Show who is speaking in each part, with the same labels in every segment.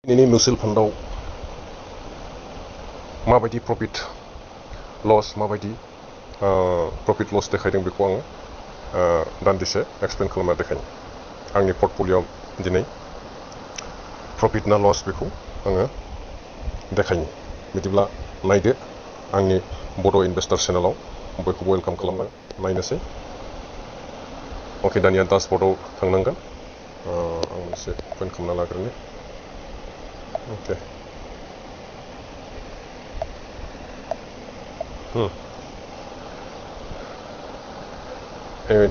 Speaker 1: दिनैनि मिउचुवेल फान्डआव माबायदि प्रफिट लस माबायदि प्रफिट लस देखायदों बेखौ आङो दान्दिसे एक्सप्लेन खालामना देखायनि आंनि पर्टफलिय'आव दिनै प्रफिट ना लस बेखौ आङो देखायनि बिदिब्ला नायदो आंनि बड' इनभेस्टर चेनेलाव बयखौबो वेलकाम खालामना नायनोसै अके दानिया डासबर्डआव थांनांगोन आं मोनसे पइन्ट खालामना लाग्रोनि ओके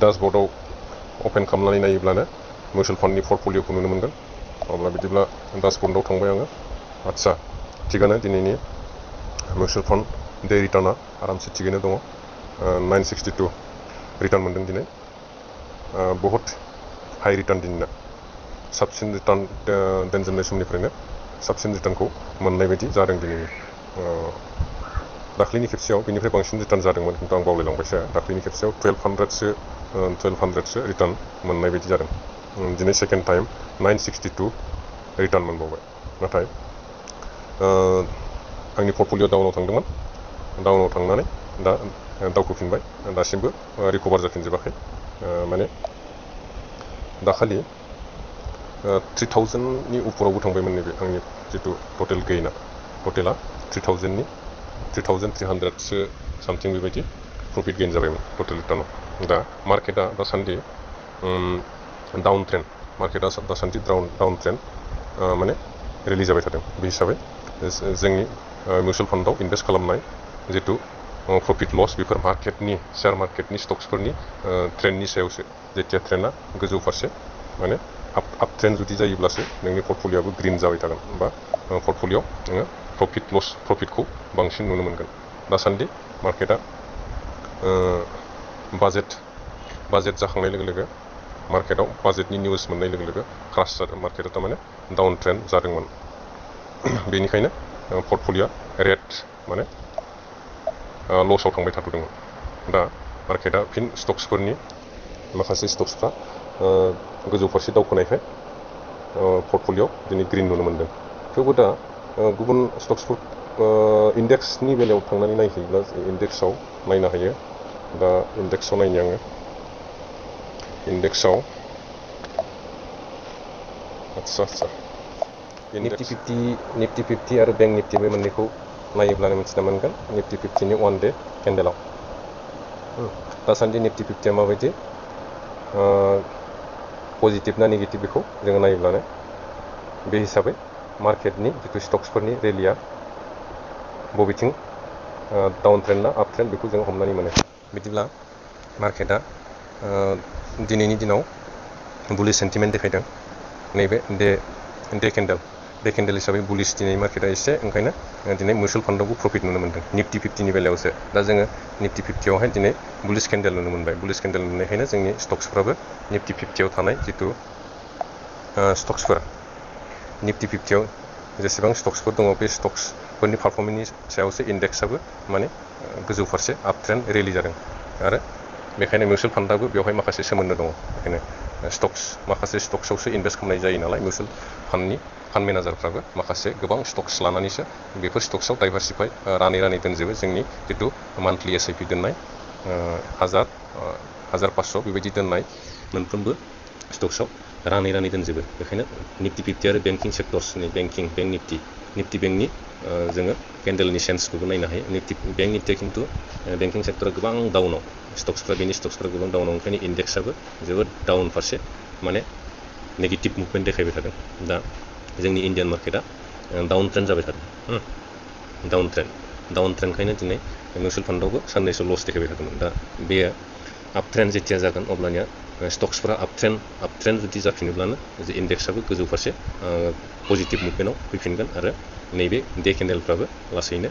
Speaker 1: डासबर्डआव अपेन खालामनानै नायोब्लानो मिउचुवेल फान्डनि पर्टफलिय'खौ नुनो मोनगोन अब्ला बिदिब्ला डासबर्डआव थांबाय आङो आदसा थिगानो दिनैनि मिउचुवेल फान्ड डे रिटार्नआ आरामसे थिगैनो दङ 962 रिटार्न मोनदों दिनै बहुत हाई रिटार्न दिनैना साबसिन रिटार्न दोनजेननाय समनिफ्रायनो साबसिन रिटार्नखौ मोननाय बायदि जादों दिनैनि दाख्लैनि खेबसेयाव बेनिफ्राय बांसिन रिटार्न जादोंमोन खिन्थु आं बावलायलांबायसो दाख्लैनि खेबसेयाव 1200 रिटार्न मोननाय बायदि जादों दिनै सेकेन्ड टाइम 962 रिटार्न मोनबावबाय नाथाय आंनि पर्टफलिय' डाउनाव थांदोंमोन डाउनाव थांनानै दा दावखोफिनबाय दासिमबो रिकभार जाफिनजोबाखै माने दाखालि 3000नि उपरावबो थांबायमोन नैबे आंनि जितु टटेल गेइना टटेला 3300सो सामथिं बेबायदि प्रफिट गेइन जाबायमोन टटेल रिटार्नाव दा मार्केटआ दासान्दि डाउन ट्रेन्ड मार्केटआ दासान्दि डाउन ट्रेन्ड माने रिलिज जाबाय थादों बे हिसाबै जोंनि मिउचुवेल फान्डआव इनभेस्ट खालामनाय जितु प्रफिट लस बेफोर मार्केटनि शेयार मार्केटनि स्टक्सफोरनि ट्रेन्डनि सायावसो जेथिया ट्रेन्डआ गोजौ फारसे माने आप ट्रेन्ड जुदि जायोब्लासो नोंनि पर्टफलिय'आबो ग्रिन जाबाय थागोन बा पर्टफलिय'आव नोङो प्रफिटखौ बांसिन नुनो मोनगोन दासान्दि मार्केटआ बाजेट जाखांनाय लोगो लोगो मार्केटआव बाजेटनि निउस मोननाय लोगो लोगो क्रास जादों मार्केटआ थारमाने डाउन ट्रेन्ड जादोंमोन बेनिखायनो पर्टफलिय'आ रेड माने लसआव थांबाय थाथ'दोंमोन दा मार्केटआ फिन स्टक्सफोरनि माखासे स्टक्सफ्रा गोजौ फारसे दावखोनायखाय पर्टफलिय'आव दिनै ग्रिन नुनो मोनदों थेवबो दा गुबुन स्टक्सफोर इन्डेक्सनि बेलायाव थांनानै नायहैब्ला इन्डेक्सआव नायनो हायो दा इन्डेक्सआव नायनि आङो इन्डेक्सआव आदसा निफ्टि 50 आरो बेंक निफ्टि बे मोननैखौ नायोब्लानो मिथिना मोनगोन निफ्टि 50नि वान डे केन्डेलाव दासान्दि निफ्टि 50आ माबायदि पजिटिभ ना नेगेटिभ बेखौ जोङो नायोब्लानो बे हिसाबै मार्केटनि जितु स्टक्सफोरनि रेलिया बबेथिं डाउन ट्रेन्ड ना आप ट्रेन्ड बेखौ जों हमनानै मोनो बिदिब्ला मार्केटआ दिनैनि दिनाव बुलिश सेन्टिमेन्ट देखायदों नैबे डे केन्डेल हिसाबै बुलिश दिनै मार्केटआ एसे ओंखायनो दिनै मिउचुवेल फान्डआवबो प्रफिट नुनो मोनदों निफ्टि 50नि बेलायावसो दा जोङो निफ्टि 50आवहाय दिनै बुलिश केन्डेल नुनो मोनबाय बुलिश केन्डेल नुनायखायनो जोंनि स्टक्सफ्राबो निफ्टि 50आव थानाय जितु स्टक्सफोर निफ्टि 50आव जेसेबां स्टक्सफोर दङ बे स्टक्सफोरनि पारफर्मेन्सनि सायावसो इन्डेक्सआबो माने गोजौ फारसे आप ट्रेन्ड रेलि जादों आरो बेखायनो मिउचुवेल फान्डआबो बेवहाय माखासे सोमोन्दो दङ बेखायनो माखासे स्टक्सआवसो इनभेस्ट खालामनाय जायो नालाय मिउचुवेल फान्ड मेनेजारफ्राबो माखासे गोबां स्टक्स लानानैसो बेफोर स्टक्सआव डाइभारसिफाइ रानै दोनजोबो जोंनि जितु मान्थलि SIP दोननाय 1500 बेबायदि दोननाय मोनफ्रोमबो स्टक्सआव रानै दोनजोबो बेखायनो निफ्टि 50 आरो बेंकिं सेक्टर्सनि बेंक निफ्टि बेंकनि जोङो केन्डेलनि सेन्सखौबो नायनो हायो बेंक निफ्टिया खिन्थु बेंकिं सेक्टरा गोबां डाउनाव स्टक्सफ्रा गोबां डाउनाव ओंखायनो इन्डेक्सआबो जोबोद डाउन फारसे माने नेगेटिभ मुभमेन्ट देखायबाय थादों दा जोंनि इन्डियान मार्केटआ डाउन ट्रेन्ड जाबाय थादों डाउन ट्रेन्डखायनो दिनै मिउचुवेल फान्डआवबो साननैसो लस देखायबाय थादोंमोन दा बेयो आप ट्रेन्ड जेथिया जागोन अब्लानिया स्टक्सफोरा आप ट्रेन्ड जुदि जाफिनोब्लानो इन्डेक्सआबो गोजौ फारसे पजिटिभ मुभमेन्टआव फैफिनगोन आरो नैबे डे केन्डेलफ्राबो लासैनो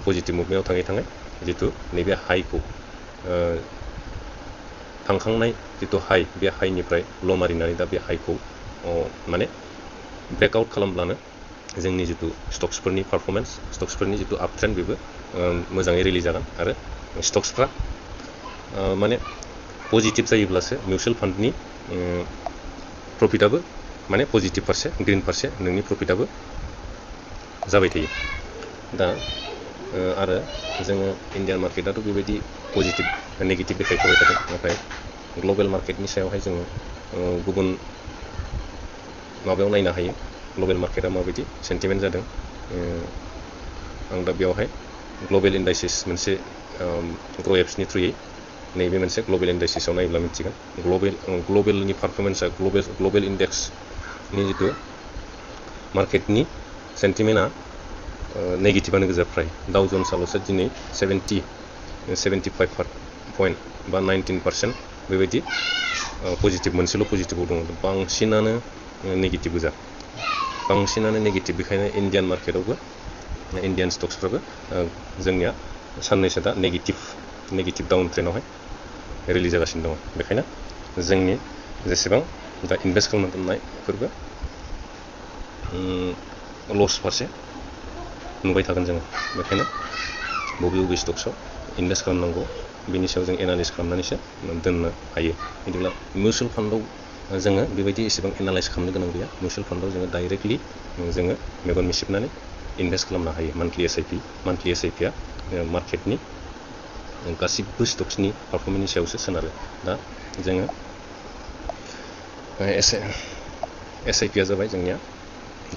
Speaker 1: पजिटिभ मुभमेन्टआव थाङै जितु नैबे हाइखौ थांखांनाय जितु हाइ बे हाइनिफ्राय ल' मारिनानै दा बे हाइखौ माने ब्रेकआउट खालामब्लानो जोंनि जितु स्टक्सफोरनि पारफर्मेन्स स्टक्सफोरनि जितु आप ट्रेन्ड बेबो मोजाङै रिलिज जागोन आरो स्टक्सफ्रा माने पजिटिभ जायोब्लासो मिउचुवेल फान्डनि प्रफिटआबो माने पजिटिभ फारसे ग्रिन फारसे नोंनि प्रफिटआबो जाबाय थायो दा आरो जोङो इन्डियान मार्केटआथ' बेबायदि पजिटिभ नेगेटिभ इफेक्ट होबाय थादों नाथाय ग्लबेल मार्केटनि सायावहाय जोङो गुबुन माबायाव नायनो हायो ग्लबेल मार्केटआ माबायदि सेन्टिमेन्ट जादों आं दा बेयावहाय ग्लबेल इन्डाइसिस मोनसे ग्र'एप्सनि थ्रुयै नैबे मोनसे ग्लबेल इन्डाइसिसआव नायोब्ला मिथिगोन ग्लबेलनि पारफरमेन्सआ ग्लबेल इन्डेक्सनि जिथु मार्केटनि सेन्टिमेन्टआ नेगेटिभआनो गोजा फ्राय डाउ जन्सआल'सो दिनै 75 पइन्ट बा 19% बेबायदि पजिटिभ मोनसेल' पजिटिभआव दङ बांसिनानो नेगेटिभ गोजा बांसिनानो नेगेटिभ बेखायनो इन्डियान मार्केटआवबो इन्डियान स्टक्सफ्राबो जोंनिया साननैसो दा नेगेटिभ डाउन ट्रेन्डआवहाय रिलिज जागासिनो दङ बेखायनो जोंनि जेसेबां दा इनभेस्ट खालामनो दोननायफोरबो लस फारसे नुबाय थागोन जोङो बेखायनो बबे स्टक्सआव इनभेस्ट खालामनांगौ बिनि सायाव जों एनालाइज खालामनानैसो दोननो हायो बिदिब्ला मिउचुवेल फान्डआव जोङो बेबायदि एसेबां एनालाइज खालामनो गोनां गैया मिउचुवेल फान्डआव जोङो डाइरेक्टलि जोङो मेगन मिसिबनानै इनभेस्ट खालामनो हायो मान्थलि एसआइपिआ मार्केटनि गासिबो स्टक्सनि पारफरमेन्सनि सायावसो सोनारो दा जोङो एसआइपिआ जाबाय जोंनिया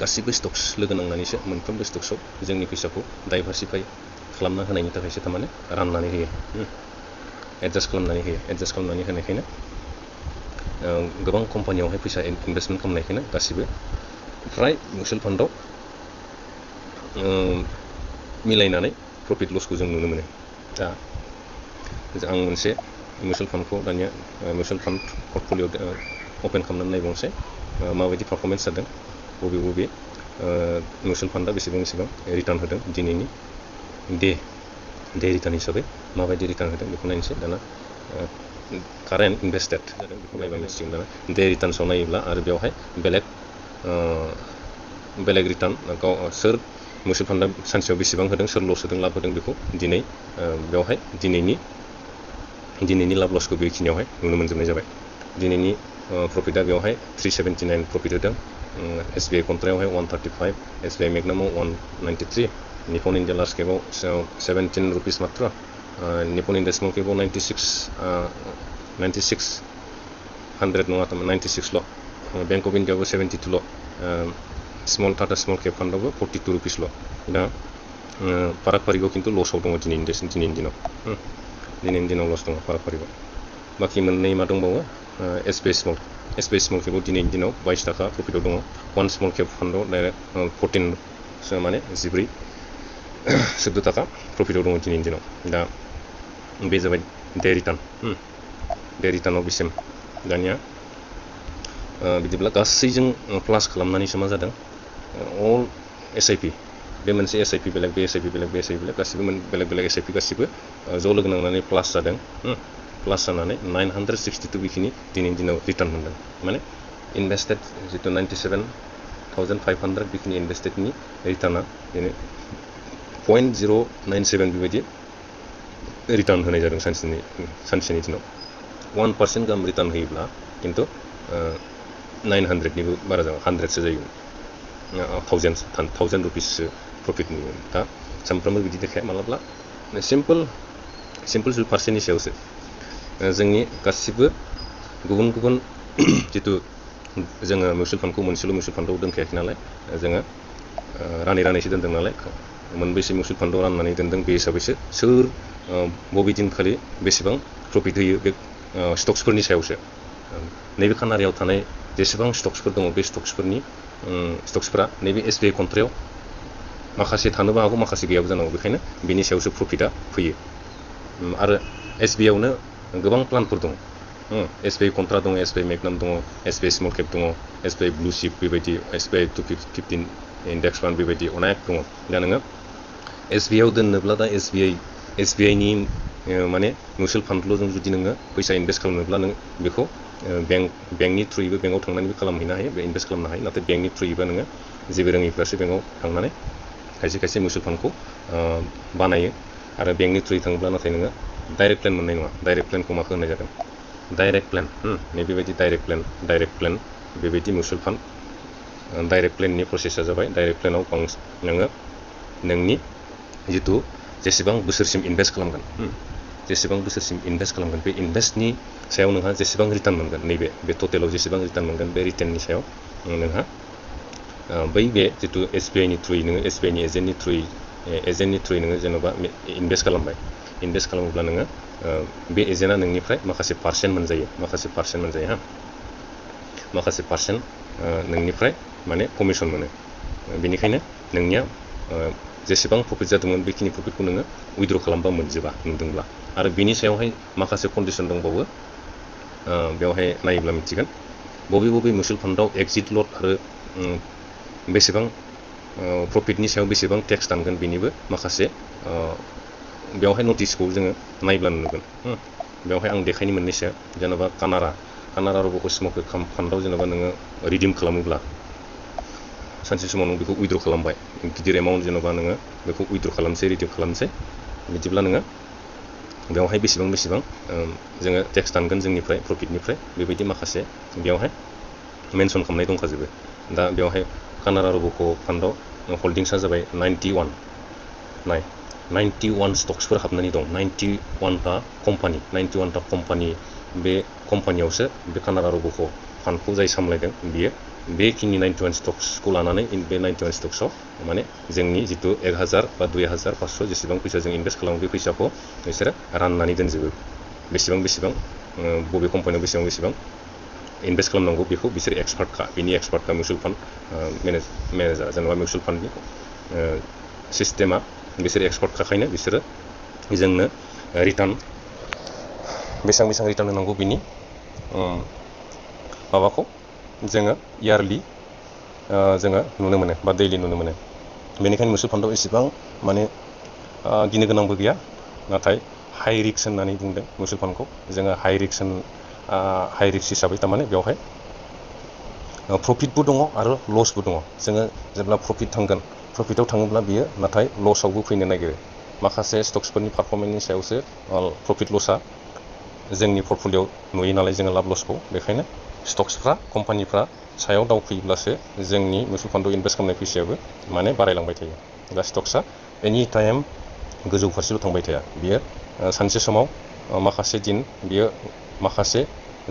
Speaker 1: गासिबो स्टक्स लोगो नांनानैसो मोनफ्रोमबो स्टक्सआव जोंनि फैसाखौ डाइभारसिफाइ खालामना होनायनि थाखायसो थारमाने राननानै होयो एडजास्ट खालामनानै होनायखायनो गोबां कम्पानियावहाय फैसा इनभेस्टमेन्ट खालामनायखायनो गासिबो फ्राय मिउचुवेल फान्डआव मिलायनानै प्रफिट लसखौ जों नुनो मोनो दा आं मोनसे मिउचुवेल फान्डखौ दानिया मिउचुवेल फान्ड पर्टफलिअ अपेन खालामनानै नायबावनोसै माबायदि पारफरमेन्स जादों बबे मिउचुवेल फान्डआ बेसेबां रिटार्न होदों दिनैनि डे रिटार्न हिसाबै माबायदि रिटार्न होदों बेखौ नायनोसै दाना कारेन्ट इनभेस्टेड जादों बेखौ नायबा मिथिगोन दाना डे रिटार्न्सआव नायोब्ला आरो बेवहाय बेलेग रिटार्न सोर मिउचुवेल फान्डआ सानसेयाव बेसेबां होदों सोर लस होदों लाब होदों बेखौ दिनै बेवहाय दिनैनि लाब लसखौ बेखिनियावहाय नुनो मोनजोबनाय जाबाय दिनैनि प्रफिटआ बेवहाय 379 प्रफिट होदों एसबिआइ कन्ट्रायावहाय 135 एसबिआइ मेगनामाव 193 निपन इन्डिया लार्ज केपआव 17 रुपिस मात्र निपन इन्डिया स्मल केपआव 96 नङा 96ल बेंक अफ इन्डियाआवबो 72ल टाटा स्मल केप फान्डआवबो 42 रुपिसल' दा फारागफारिखौ खिन्थु लसआव दङ दिनैनि दिनाव लस दङ फारागफारिखौ बाखि मोननै मा दंबावो एसबिआइ स्मल केपआव दिनैनि दिनाव 22 थाखा प्रफिटआव दङ वान स्मल केप फान्डआव डाइरेक्ट 14 माने 14 थाखा प्रफिटआव दङ दिनैनि दिनाव दा बे जाबाय डे रिटार्नआव बेसिम दानिया बिदिब्ला गासैजों प्लास खालामनानैसो मा जादों अल एसआइपि बे मोनसे एसआइपि बेलेग बे एसआइपि बेलेग गासिबो बेलेग एसआइपि गासिबो ज' लोगो नांनानै प्लास जादों प्लास जानानै 962 बेखिनि दिनैनि दिनाव रिटार्न मोनदों माने इनभेस्टेड जितु 97,500 बेखिनि इनभेस्टेडनि रिटार्नआ बेनो 0.097 बेबायदि रिटार्न होनाय जादों सानसेनि दिनाव 1% गाहाम रिटार्न होयोब्ला खिन्थु 900निबो बारा जागोन 100सो जायो 1000 रुपिससो प्रफिट नुयो दा सानफ्रोमबो बिदि देखाया मालाब्ला सिम्पोल पार्सेन्टनि सायावसो जोंनि गासिबो गुबुन जितु जोङो मिउचुवेल फान्डखौ मोनसेल' मिउचुवेल फान्डआव दोनखायाखै नालाय जोङो रानैसो दोनदों नालाय मोनबेसे मिउचुवेल फान्डआव राननानै दोनदों बे हिसाबैसो सोर बबे दिनखालि बेसेबां प्रफिट होयो बे स्टक्सफोरनि सायावसो नैबे खानारियाव थानाय जेसेबां स्टक्सफोर दङ बे स्टक्सफोरा नैबे एसबिआइ कन्ट्रायाव माखासे थानोबो हागौ माखासे गैयाबो जानांगौ बेखायनो बिनि सायावसो प्रफिटआ फैयो आरो एसबिआइआवनो गोबां प्लानफोर दङ एसबिआइ कन्ट्रा दङ एसबिआइ मेगनाम दङ एसबिआइ स्मल केप दङ एसबिआइ ब्लु चिप बेबायदि एसबिआइ 215 इन्डेक्स फान्ड बेबायदि अनेक दङ दा नोङो एसबिआइआव दोननोब्ला दा एसबिआइनि माने मिउचुवेल फान्डल' जों जुदि नोङो फैसा इनभेस्ट खालामनोब्ला नों बेखौ बेंकनि थ्रुयैबो बेंकआव थांनानैबो खालामहैनो हायो इनभेस्ट खालामनो हायो नाथाय बेंकनि थ्रुयैबा नोङो जेबो रोङैफ्रासो बेंकआव थांनानै खायसे मिउचुवेल फान्डखौ बानायो आरो बेंकनि थ्रुयै थाङोब्ला नाथाय नोङो डाइरेक्ट प्लेन मोननाय नङा डाइरेक्ट प्लेनखौ माखौ होननाय जादों डाइरेक्ट प्लेन नैबेबायदि डाइरेक्ट प्लेन बेबायदि मिउचुवेल फान्ड डाइरेक्ट प्लेननि प्रसेसा जाबाय डाइरेक्ट प्लेनाव नोङो नोंनि जितु जेसेबां बोसोरसिम इनभेस्ट खालामगोन जेसेबां बोसोरसिम इनभेस्ट खालामगोन बे इनभेस्टनि सायाव नोंहा जेसेबां रिटार्न मोनगोन नैबे टटेलाव जेसेबां रिटार्न मोनगोन बे रिटार्ननि सायाव नोंहा बै बे जितु SBIनि थ्रुयै नोङो SBIनि एजेन्टनि थ्रुयै नोङो जेन'बा इनभेस्ट खालामबाय इनभेस्ट खालामोब्ला नोङो बे एजेन्टआ नोंनिफ्राय माखासे पार्सेन्ट मोनजायो हा माखासे पार्सेन्ट नोंनिफ्राय माने कमिसन मोनो बेनिखायनो नोंनिया जेसेबां प्रफिट जादोंमोन बेखिनि प्रफिटखौ नोङो उइथड्र खालामबा मोनजोबा नुदोंब्ला आरो बिनि सायावहाय माखासे कन्डिसन दंबावो बेवहाय नायोब्ला मिथिगोन बबे मिउचुवेल फान्डआव एक्जिट लट आरो बेसेबां प्रफिटनि सायाव बेसेबां टेक्स दानगोन बेनिबो माखासे बेवहाय नटिसखौ जोङो नायब्ला नुगोन बेवहाय आं देखायनो मोननैसो जेन'बा कानारा रब'को स्मल फान्डआव जेन'बा नोङो रिडिम खालामोब्ला सानसे समाव नों बेखौ उइथड्र खालामबाय गिदिर एमाउन्ट जेन'बा नोङो बेखौ उइथड्र खालामसै रिडिम खालामसै बिदिब्ला नोङो बेवहाय बेसेबां जोङो टेक्स दानगोन जोंनिफ्राय प्रफिटनिफ्राय बेबायदि माखासे बेवहाय मेनसन खालामनाय दंखाजोबो दा बेवहाय कानारा रब'को फान्डआव हल्डिंसा जाबाय 91 स्टक्सफोर हाबनानै दं 91टा कम्पानि बे कम्पानियावसो बे कानारा रब'को फान्डखौ जाय सामलायदों बियो बेखिनि 91 स्टक्सखौ लानानै बे 91 स्टक्सआव माने जोंनि जितु 1000 बा 2500 जेसेबां फैसा जों इनभेस्ट खालामो बे फैसाखौ बिसोरो राननानै दोनजोबो बेसेबां बबे कम्पानियाव बेसेबां इनभेस्ट खालामनांगौ बेखौ बिसोर एक्सपार्टखा मिउचुवेल फान्ड मेनेजार जेनेबा मिउचुवेल फान्डनि सिस्टेमा बिसोर एक्सपार्टखायनो बिसोरो जोंनो रिटार्न बेसेबां रिटार्न होनांगौ बिनि माबाखौ जोङो इयारलि जोङो नुनो मोनो बा दैलि नुनो मोनो बेनिखायनो मिउचुवेल फान्डआव एसेबां माने गिनो गोनांबो गैया नाथाय हाइ रिस्क होननानै बुंदों मिउचुवेल फान्डखौ जोङो हाइ रिस्क हिसाबै थारमाने बेवहाय प्रफिटबो दङ आरो लसबो दङ जोङो जेब्ला प्रफिटाव थाङोब्ला बियो नाथाय लसआवबो फैनो नागिरो माखासे स्टक्सफोरनि पारफरमेन्सनि सायावसो प्रफिट लसआ जोंनि पर्टफलिय'आव नुयो नालाय जोङो लाब लसखौ बेखायनो स्टक्सफ्रा कम्पानिफ्रा सायाव दावखोयोब्लासो जोंनि मिउचुवेल फान्डआव इनभेस्ट खालामनाय फैसायाबो माने बारायलांबाय थायो दा स्टक्सआ एनि टाइम गोजौ फारसेल' थांबाय थाया बियो सानसे समाव माखासे दिन बियो माखासे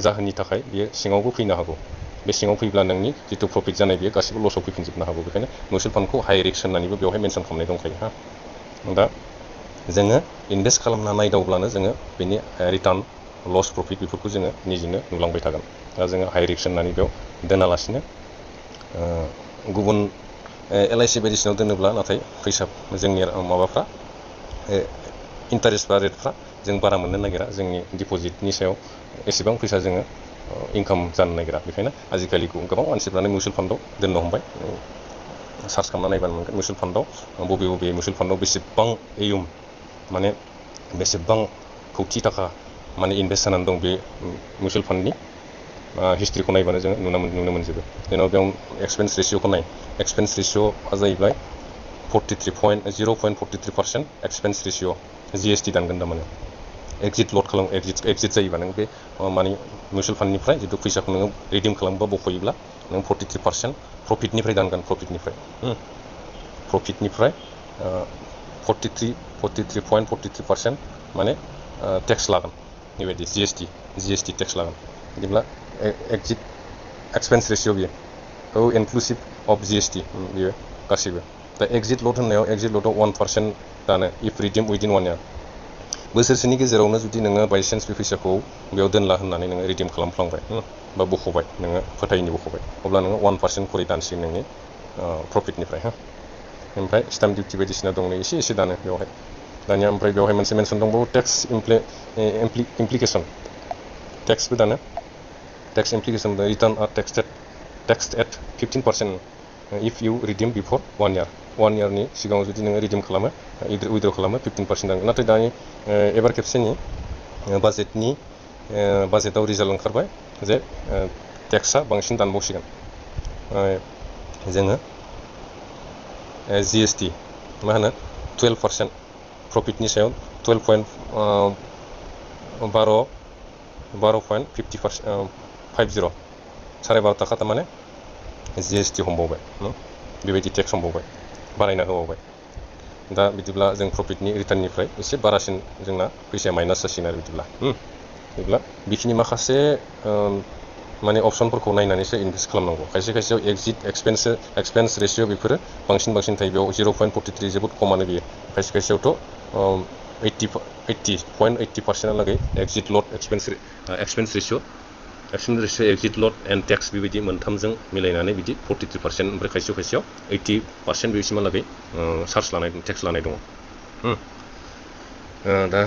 Speaker 1: जाहोननि थाखाय बियो सिङावबो फैनो हागौ बे सिङाव फैब्ला नोंनि जितु प्रफिट जानाय बियो गासिबो लसआव फैफिनजोबनो हागौ बेखायनो मिउचुवेल फान्डखौ हाइ रिस्क होननानैबो बेवहाय मेनसन खालामनाय दंखायो दा जोङो इनभेस्ट खालामना नायदावब्लानो जोङो बेनि रिटार्न लस प्रफिट बेफोरखौ जोङो निजेनो नुलांबाय थागोन दा जोङो हाइ रिस्क होननानै बेयाव दोनालासिनो गुबुन LIC बायदिसिनायाव दोनोब्ला नाथाय फैसा जोंनि माबाफ्रा इन्टारेस्ट बा रेटफ्रा जों बारा मोननो नागिरा जोंनि डिप'जिटनि सायाव एसेबां फैसा जोङो इनकाम जानो नागिरा बेखायनो आजिखालि गोबां मानसिफ्रानो मिउचुवेल फान्डआव दोननो हमबाय सार्च खालामना नायबानो मोनगोन मिउचुवेल फान्डआव बबे मिउचुवेल फान्डआव बेसेबां माने बेसेबां कौटि थाखा माने इनभेस्ट जानानै दं बे मिउचुवेल फान्डनि हिस्ट्रिखौ नायबानो जोङो नुनो मोनजोबो जेनेबा बेयाव एक्सपेन्स रेशिय'खौ नाय एक्सपेन्स रेशिय'आ जाहैबाय 0.43% एक्सपेन्स रेशिय' GST दानगोन थारमाने एक्जिट जायोबा नों बे माने मिउचुवेल फान्डनिफ्राय जितु फैसाखौ नोङो रिडिम खालामोबा बख'योब्ला नों 43% प्रफिटनिफ्राय दानगोन प्रफिटनिफ्राय 43.43% माने टेक्स लागोन बेबायदि GST टेक्स लागोन बिदिब्ला एक्सपेन्स रेशिय' बियो इनक्लुसिभ अफ GST बियो गासैबो दा एक्जिट लट होननायाव एक्जिट लटआव 1% दानो इफ रिडिम उइदिन 1 इयार बोसोरसेनि गेजेरावनो जुदि नोङो बायचान्स बे फैसाखौ बेयाव दोनला होननानै नोङो रिडिम खालामफ्लांबाय बा बख'बाय नोङो फोथायैनि बख'बाय अब्ला नोङो 1% खरै दानसिगोन नोंनि प्रफिटनिफ्राय ओमफ्राय स्टाम्प डिउटि बायदिसिना दं एसे दानो बेवहाय दानिया ओमफ्राय बेवहाय मोनसे मेनसन दंबावो टेक्स इमप्लिकेसन टेक्सबो दानो tax implication return are taxed at 15% if you redeem before 1 year 1 इयारनि सिगाङाव जुदि नोङो रिडिम खालामो उइथड्र खालामो 15% दानगोन नाथाय दानि एबार खेबसेनि बाजेटआव रिजाल्ट ओंखारबाय जे टेक्सआ बांसिन दानबावसिगोन जोङो GST मा होनो 12% प्रफिटनि सायाव 12.50 12.50 12.50 थारमाने GST हमबावबाय बेबायदि टेक्स हमबावबाय बारायना होबावबाय दा बिदिब्ला जों प्रफिटनि रिटार्ननिफ्राय एसे बारासिन जोंना फैसाया माइनास जासिगोन आरो बिदिब्ला बेखिनि माखासे माने अपसनफोरखौ नायनानैसो इनभेस्ट खालामनांगौ खायसे खायसेयाव एक्सपेन्स रेशिय' बेफोरो बांसिन थायो बेयाव 0.43 जोबोद खमानो बियो खायसे खायसेयावथ' 80.80%लागै एक्जिट लड एक्सपेन्स रेशिय' एक्जिट लड एन्ड टेक्स बेबायदि मोनथामजों मिलायनानै बिदि 43% ओमफ्राय खायसेयाव 80% बेसिमहालागै टेक्स लानाय दङ दा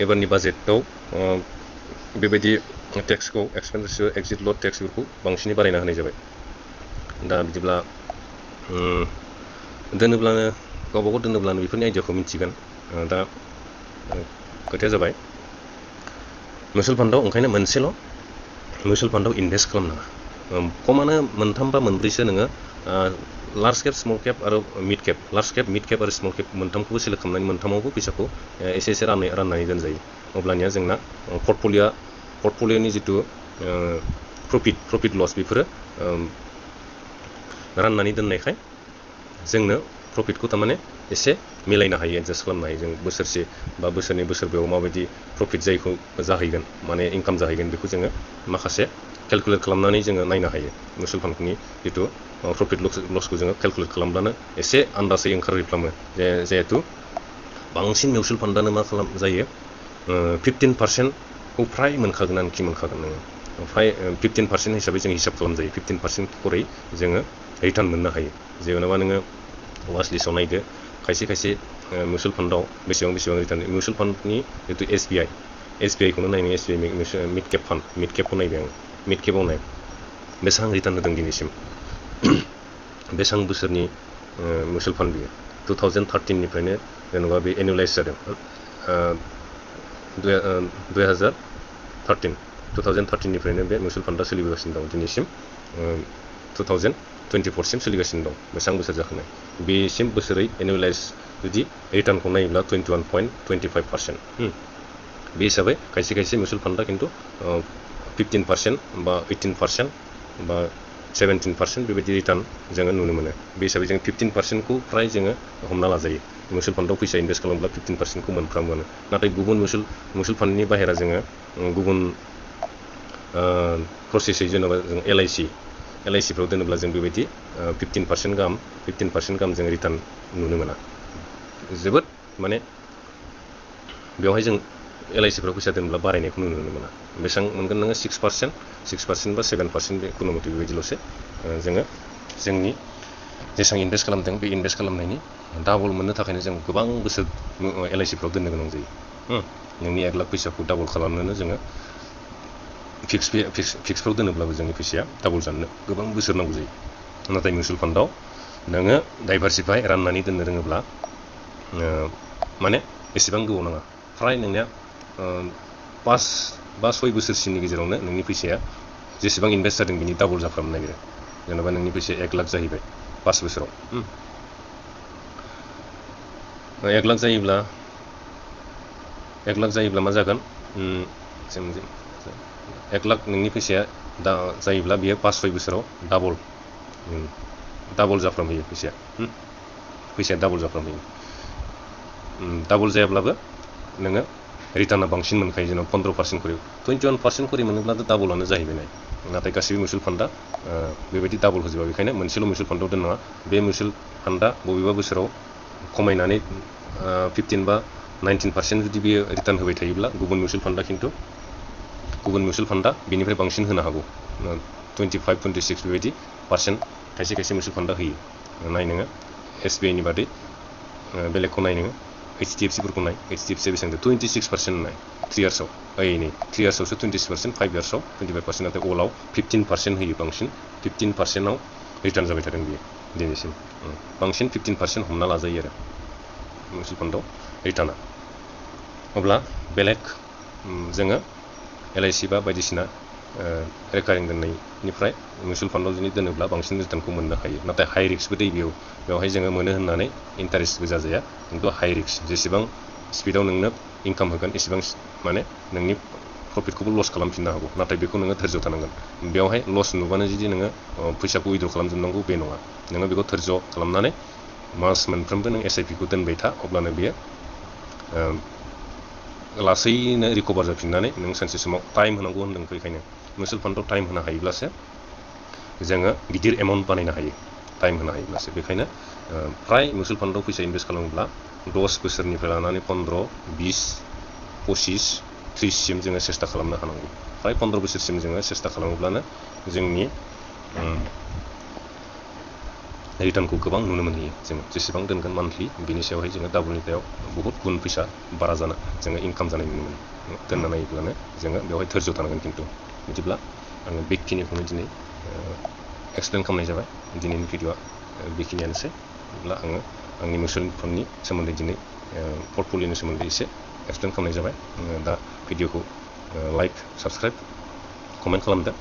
Speaker 1: एबारनि बाजेटआव बेबायदि टेक्सखौ एक्सपेन्स रेशिय' एक्जिट लड टेक्सफोरखौ बांसिनै बारायना होनाय जाबाय दा बिदिब्ला गावबागाव दोनोब्लानो बेफोरनि आइडियाखौ मिथिगोन दा खोथाया जाबाय मिउचुवेल फान्डआव ओंखायनो मोनसेल' मिउचुवेल फान्डआव इनभेस्ट खालामनाङा खमानो मोनथाम बा मोनब्रैसो नोङो लार्ज केप स्मल केप आरो मिड केप लार्ज केप मिड केप आरो स्मल केप मोनथामखौबो सेलेक्ट खालामनानै मोनथामावबो फैसाखौ एसे राननानै दोनजायो अब्लानिया जोंना पर्टफलिय'नि जिथु प्रफिट लस बेफोरो राननानै दोननायखाय जोंनो प्रफिटखौ थारमाने एसे मिलायनो हायो एडजास्ट खालामनो हायो जों बोसोरसे बा बोसोरनै बोसोरब्रैयाव माबायदि प्रफिट जाहैगोन माने इनकाम जाहैगोन बेखौ जोङो माखासे केलकुलेट खालामनानै जोङो नायनो हायो मिउचुवेल फान्डनि जिथु प्रफिट लसखौ जोङो केलकुलेट खालामब्लानो एसे आन्दाजै ओंखारहैफ्रामो जिहेतु बांसिन मिउचुवेल फान्डआनो मा जायो 15%खौ फ्राय मोनखागोन नोङो फ्राय 15% हिसाबै जों हिसाब खालामजायो 15% खरै जोङो रिटार्न मोननो हायो जेनेबा नोङो वाच लिस्टआव नायदो खायसे मिउचुवेल फान्डआव बेसेबां रिटार्न मिउचुवेल फान्डनि जितु SBI खौनो नायनो SBI मिड केपखौ नायबाय आं मिड केपआव नाय बेसेबां रिटार्न होदों दिनैसिम बेसेबां बोसोरनि मिउचुवेल फान्ड बियो 2013निफ्रायनो जेनेबा बे एनुलाइज जादों 2013निफ्रायनो बे मिउचुवेल फान्डआ सोलिबोगासिनो दं दिनैसिम 2024सिम सोलिगासिनो दं बेसेबां बोसोर जाखोनो बेसिम बोसोरै एनुलाइज जुदि रिटार्नखौ नायोब्ला 21.25% बे हिसाबै खायसे मिउचुवेल फान्डआ खिन्थु 15% बा 18% बा 17% बेबायदि रिटार्न जोङो नुनो मोनो बे हिसाबै जों 15%खौ फ्राय जोङो हमना लाजायो मिउचुवेल फान्डआव फैसा इनभेस्ट खालामोब्ला 15%खौ मोनफ्रामोआनो नाथाय गुबुन मिउचुवेल फान्डनि बाहेरा जोङो गुबुन प्रसेसै जेनेबा जों LICफ्राव दोनोब्ला जों बेबायदि 15% गाहाम जों रिटार्न नुनो मोना जोबोद माने बेवहाय जों LICफ्राव फैसा दोनब्ला बारायनायखौ नुनो मोना बेसेबां मोनगोन नोङो 6% बा 7% बे खुनु मथे बेबायदिल'सो जोङो जोंनि जेसेबां इनभेस्ट खालामदों बे इनभेस्ट खालामनायनि डाबल मोननो थाखायनो जों गोबां बोसोर LICफ्राव दोननो गोनां जायो नोंनि 1 लाख फैसाखौ डाबल खालामनोनो जोङो फिक्सफ्राव दोनोब्लाबो जोंनि फैसाया डाबल जानो गोबां बोसोर नांगौ जायो नाथाय मिउचुवेल फान्डआव नोङो डाइभारसिफाइ राननानै दोननो रोङोब्ला माने एसेबां गोबाव नाङा फ्राय नोंनिया 5-6 बोसोरसिमनि गेजेरावनो नोंनि फैसाया जेसेबां इनभेस्ट जादों बिनि डाबल जाफ्रामनो नागिरो जेनेबा नोंनि फैसाया 1 लाख जाहैबाय 5 बोसोराव 1 लाख जायोब्ला मा जागोन 1 लाख नोंनि फैसाया जायोब्ला बियो 5-6 बोसोराव डाबल जाफ्रामहैयो फैसाया डाबल जाफ्रामहैयो डाबल जायाब्लाबो नोङो रिटार्नआ बांसिन मोनखायो जेनेबा 15% खरि 21% खरि मोनोब्लाथ' डाबलानो जाहैबाय नाथाय गासैबो मिउचुवेल फान्डआ बेबायदि डाबल होजोबा बेखायनो मोनसेल' मिउचुवेल फान्डआव दोननाङा बे मिउचुवेल फान्डआ बबेबा बोसोराव खमायनानै 15 बा 19% जुदि बियो रिटार्न होबाय थायोब्ला गुबुन मिउचुवेल फान्डआ बिनिफ्राय बांसिन होनो हागौ 25-26 बेबायदि पार्सेन्ट खायसे मिउचुवेल फान्डआ होयो नाय नोङो SBIनि बादै बेलेगखौ नाय नोङो HDFCफोरखौ नाय HDFCआ बेसेबां 26% नाय 3 इयार्सआव 3 इयार्सआवसो 26% 5 इयार्सआव 25% नाथाय अलाव 15% होयो बांसिन 15%आव रिटार्न जाबाय थादों बियो दिनैसिम बांसिन 15% हमना लाजायो आरो मिउचुवेल फान्डआव रिटार्नआ अब्ला बेलेग जोङो LIC बा बायदिसिना रेकारिं दोननायनिफ्राय मिउचुवेल फान्डआव जुदि दोनोब्ला बांसिन रिटार्नखौ मोननो हायो नाथाय हाइ रिस्कबो दै बेवहाय जोङो मोनो होननानै इन्टारेस्टबो जाजाया खिन्थु हाइ रिस्क जेसेबां स्पिडआव नोंनो इनकाम होगोन एसेबां माने नोंनि प्रफिटखौबो लस खालामफिननो हागौ नाथाय बेखौ नोङो धैर्य थानांगोन बेवहाय लस नुबानो जुदि नोङो फैसाखौ उइद्र खालामजोबनांगौ बे नङा नोङो बेखौ धैर्य खालामनानै मास मोनफ्रोमबो नों SIP खौ दोनबाय था अब्लानो बेयो लासैनो रिकभार जाफिननानै नों सानसे समाव टाइम होनांगौ होनदों बेखायनो मिउचुवेल फान्डआव टाइम होनो हायोब्लासो जोङो गिदिर एमाउन्ट बानायनो हायो टाइम होनो हायोब्लासो बेखायनो फ्राय मिउचुवेल फान्डआव फैसा इनभेस्ट खालामोब्ला 10 बोसोरनिफ्राय लानानै 15, 20, 25, 30 सिम जोङो सेस्था खालामनो हानांगौ फ्राय 15 बोसोरसिम जोङो सेस्था खालामोब्लानो जोंनि रिटार्नखौ गोबां नुनो मोनहैयो जोङो जेसेबां दोनगोन मान्थलि बिनि सायावहाय जोङो डाबलनिफ्राय बहुत गुन फैसा बारा जाना जोङो इनकाम जानाय नुनो मोनो दोनना नायोब्लानो जोङो बेवहाय धैर्य थानांगोन खिन्थु बिदिब्ला आङो बेखिनिखौनो दिनै एक्सप्लेन खालामनाय जाबाय दिनैनि भिडिअआ बेखिनियानोसै बिदिब्ला आङो आंनि मिउचुवेल फान्डनि सोमोन्दै दिनै पर्टफलिअनि सोमोन्दै एसे एक्सप्लेन खालामनाय जाबाय दा भिडिअखौ लाइक साबस्क्राइब कमेन्ट खालामदो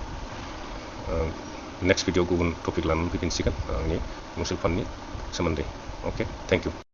Speaker 1: नेक्स्ट भिडिअ गुबुन टपिक लानानै फैफिनसिगोन आंनि मिउचुवेल फान्डनि सोमोन्दै अके थेंक इउ